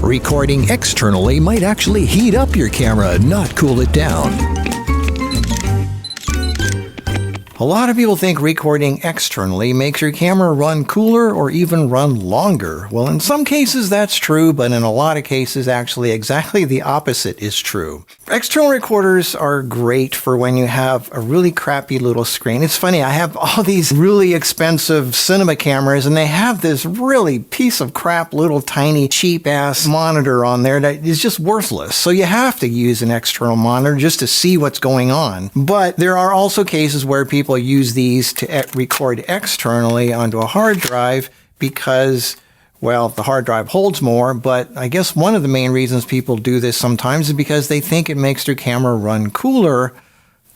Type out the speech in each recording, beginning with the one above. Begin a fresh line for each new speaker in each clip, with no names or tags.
Recording externally might actually heat up your camera, not cool it down. A lot of people think recording externally makes your camera run cooler or even run longer. Well, in some cases that's true, but in a lot of cases actually exactly the opposite is true. External recorders are great for when you have a really crappy little screen. It's funny, I have all these really expensive cinema cameras and they have this really piece of crap little tiny cheap ass monitor on there that is just worthless. So you have to use an external monitor just to see what's going on. But there are also cases where people use these to record externally onto a hard drive because, well, the hard drive holds more, but I guess one of the main reasons people do this sometimes is because they think it makes their camera run cooler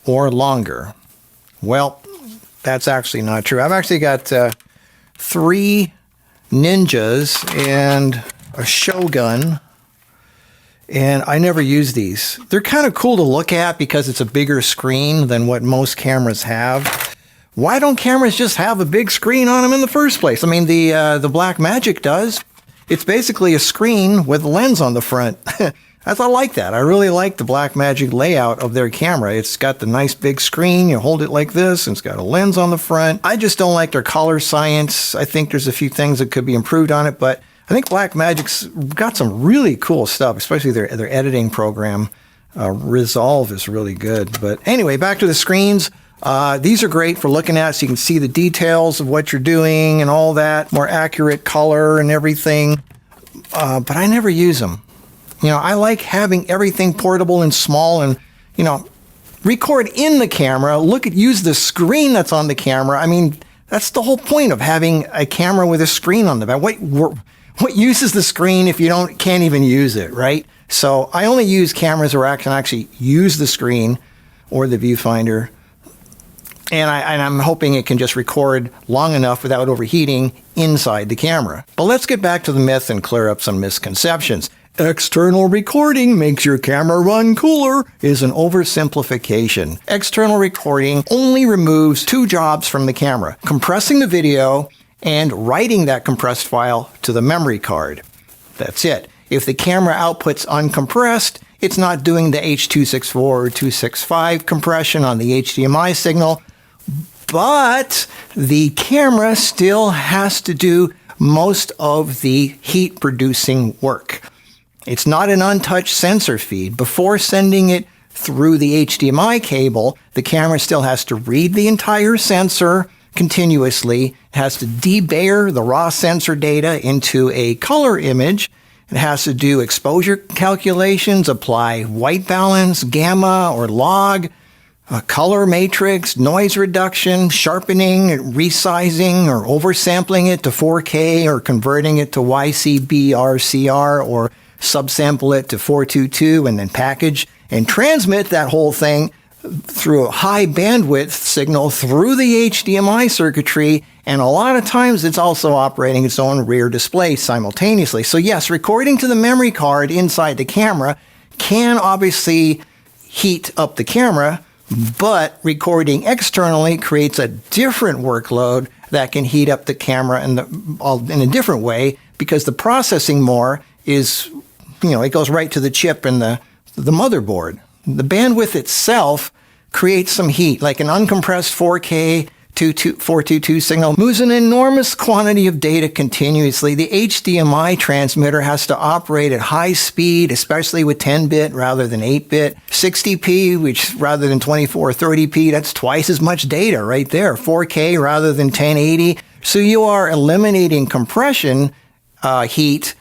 or longer. Well, that's actually not true. I've actually got 3 Ninjas and a Shogun, and I never use these. They're kind of cool to look at because it's a bigger screen than what most cameras have. Why don't cameras just have a big screen on them in the first place? I mean, the Blackmagic does. It's basically a screen with a lens on the front. I like that. I really like the Blackmagic layout of their camera. It's got the nice big screen. You hold it like this, and it's got a lens on the front. I just don't like their color science. I think there's a few things that could be improved on it, but I think Blackmagic's got some really cool stuff, especially their editing program. Resolve is really good. But anyway, back to the screens. These are great for looking at so you can see the details of what you're doing and all that, more accurate color and everything. But I never use them. You know, I like having everything portable and small and, you know, record in the camera, use the screen that's on the camera. I mean, that's the whole point of having a camera with a screen on the back. What use is the screen if you can't even use it, right? So I only use cameras where I can actually use the screen or the viewfinder. And I'm hoping it can just record long enough without overheating inside the camera. But let's get back to the myth and clear up some misconceptions. External recording makes your camera run cooler is an oversimplification. External recording only removes 2 jobs from the camera: compressing the video and writing that compressed file to the memory card. That's it. If the camera output's uncompressed, it's not doing the H.264 or 265 compression on the HDMI signal, but the camera still has to do most of the heat-producing work. It's not an untouched sensor feed. Before sending it through the HDMI cable, the camera still has to read the entire sensor continuously. It has to debayer the raw sensor data into a color image. It has to do exposure calculations, apply white balance, gamma or log, color matrix, noise reduction, sharpening, resizing, or oversampling it to 4K, or converting it to YCBRCR, or subsample it to 422, and then package and transmit that whole thing through a high bandwidth signal through the HDMI circuitry, and a lot of times it's also operating its own rear display simultaneously. So yes, recording to the memory card inside the camera can obviously heat up the camera, but recording externally creates a different workload that can heat up the camera in a different way, because the processing more is, it goes right to the chip and the motherboard. The bandwidth itself creates some heat, like an uncompressed 4K 422 signal moves an enormous quantity of data continuously. The HDMI transmitter has to operate at high speed, especially with 10-bit rather than 8-bit. 60p, which rather than 24 or 30p, that's twice as much data right there. 4K rather than 1080. So you are eliminating compression heat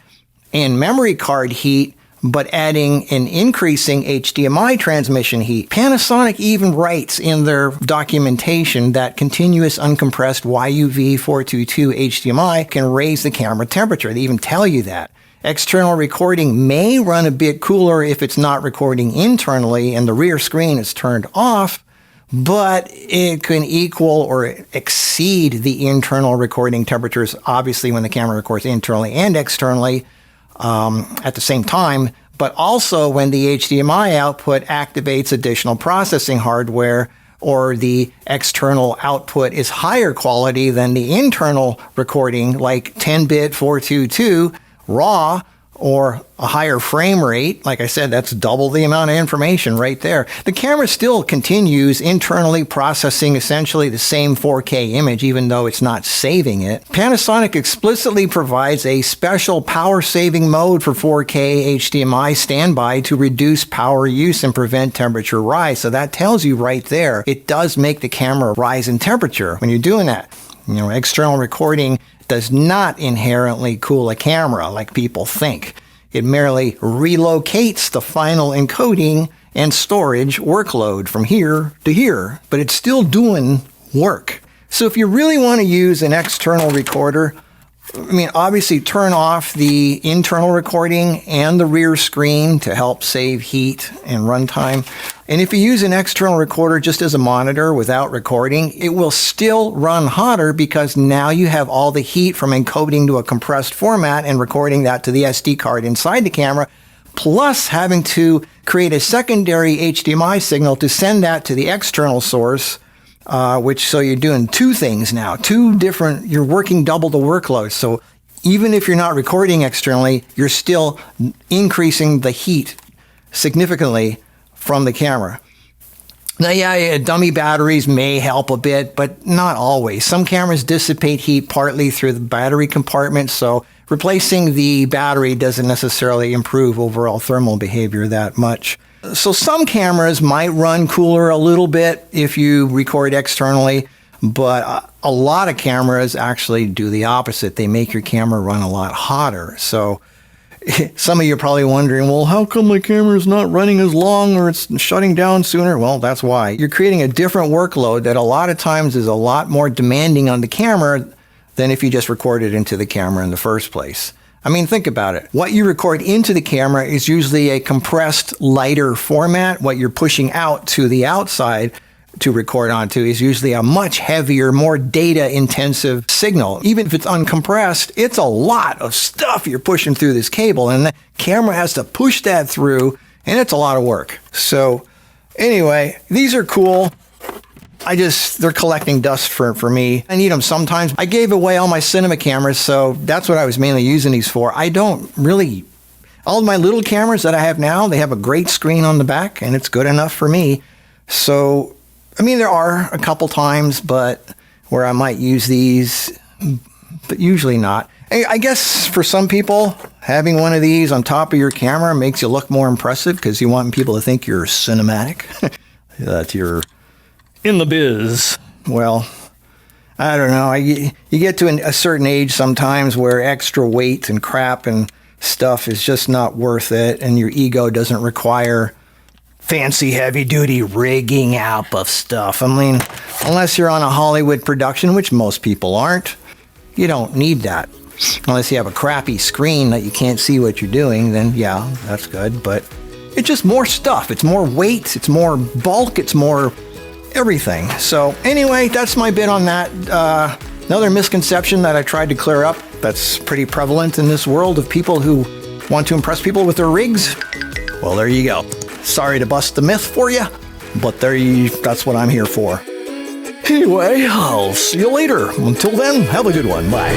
and memory card heat, but adding and increasing HDMI transmission heat. Panasonic even writes in their documentation that continuous uncompressed YUV 422 HDMI can raise the camera temperature. They even tell you that. External recording may run a bit cooler if it's not recording internally and the rear screen is turned off, but it can equal or exceed the internal recording temperatures, obviously when the camera records internally and externally, at the same time, but also when the HDMI output activates additional processing hardware, or the external output is higher quality than the internal recording, like 10-bit 422 RAW or a higher frame rate, like I said, that's double the amount of information right there. The camera still continues internally processing essentially the same 4K image, even though it's not saving it. Panasonic explicitly provides a special power-saving mode for 4K HDMI standby to reduce power use and prevent temperature rise. So that tells you right there, it does make the camera rise in temperature when you're doing that. You know, external recording does not inherently cool a camera like people think. It merely relocates the final encoding and storage workload from here to here, but it's still doing work. So if you really want to use an external recorder, I mean, obviously turn off the internal recording and the rear screen to help save heat and runtime. And if you use an external recorder just as a monitor without recording, it will still run hotter because now you have all the heat from encoding to a compressed format and recording that to the SD card inside the camera, plus having to create a secondary HDMI signal to send that to the external source. So you're doing two things now, you're working double the workload. So even if you're not recording externally, you're still increasing the heat significantly from the camera. Now, yeah, dummy batteries may help a bit, but not always. Some cameras dissipate heat partly through the battery compartment, so replacing the battery doesn't necessarily improve overall thermal behavior that much. So some cameras might run cooler a little bit if you record externally, but a lot of cameras actually do the opposite. They make your camera run a lot hotter. So some of you are probably wondering, well, how come my camera's not running as long or it's shutting down sooner? Well, that's why. You're creating a different workload that a lot of times is a lot more demanding on the camera than if you just recorded into the camera in the first place. I mean, think about it. What you record into the camera is usually a compressed, lighter format. What you're pushing out to the outside to record onto is usually a much heavier, more data-intensive signal. Even if it's uncompressed, it's a lot of stuff you're pushing through this cable, and the camera has to push that through, and it's a lot of work. So anyway, these are cool. They're collecting dust for me. I need them sometimes. I gave away all my cinema cameras, so that's what I was mainly using these for. All of my little cameras that I have now, they have a great screen on the back, and it's good enough for me. So, I mean, there are a couple times, but where I might use these, but usually not. I guess for some people, having one of these on top of your camera makes you look more impressive because you want people to think you're cinematic, that you're in the biz. Well, I don't know. You get to a certain age sometimes where extra weight and crap and stuff is just not worth it, and your ego doesn't require fancy heavy-duty rigging up of stuff. I mean, unless you're on a Hollywood production, which most people aren't, you don't need that. Unless you have a crappy screen that you can't see what you're doing, then yeah, that's good. But it's just more stuff. It's more weight. It's more bulk. It's more everything. So anyway, that's my bit on that. Another misconception that I tried to clear up that's pretty prevalent in this world of people who want to impress people with their rigs. Well, there you go. Sorry to bust the myth for you, but that's what I'm here for. Anyway, I'll see you later. Until then, have a good one. Bye.